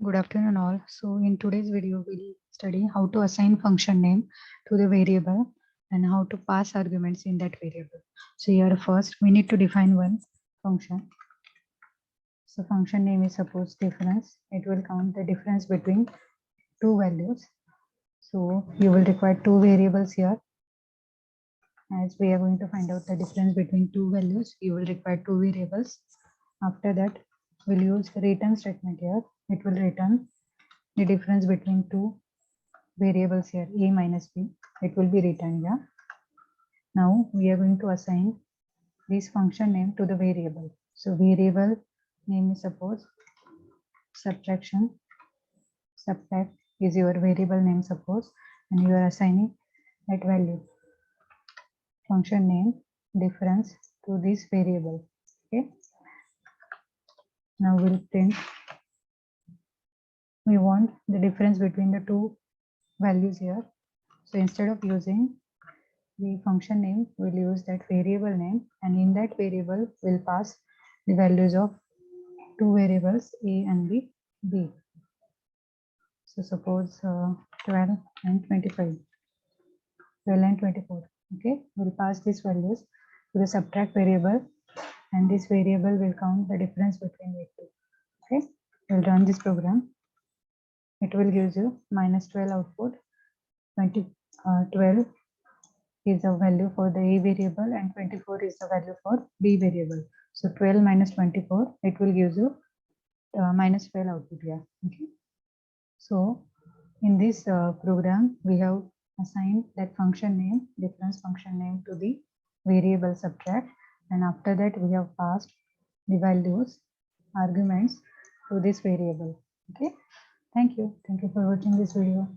Good afternoon all. So in today's video, we'll study how to assign function name to the variable and how to pass arguments in that variable. So here first we need to define one function. So function name is suppose difference. It will count the difference between two values. So you will require two variables here. As we are going to find out the difference between two values, you will require two variables. After that, we'll use return statement here. It will return the difference between two variables here, a minus b. It will be written here. Now we are going to assign this function name to the variable. So variable name is suppose subtract is your variable name suppose, and you are assigning that value function name difference to this variable. Okay, now we'll print. We want the difference between the two values here. So instead of using the function name, we'll use that variable name, and in that variable we'll pass the values of two variables a and b. So suppose 12 and 25, 12 and 24. Okay, we'll pass these values to the subtract variable, and this variable will count the difference between the two. Okay, we'll run this program. It will give you minus 12 output. 12 is the value for the a variable and 24 is the value for b variable. So 12 minus 24, it will give you minus 12 output here. Okay, so in this program we have assigned that function name, difference function name, to the variable subtract, and after that we have passed the values arguments to this variable. Okay, thank you for watching this video.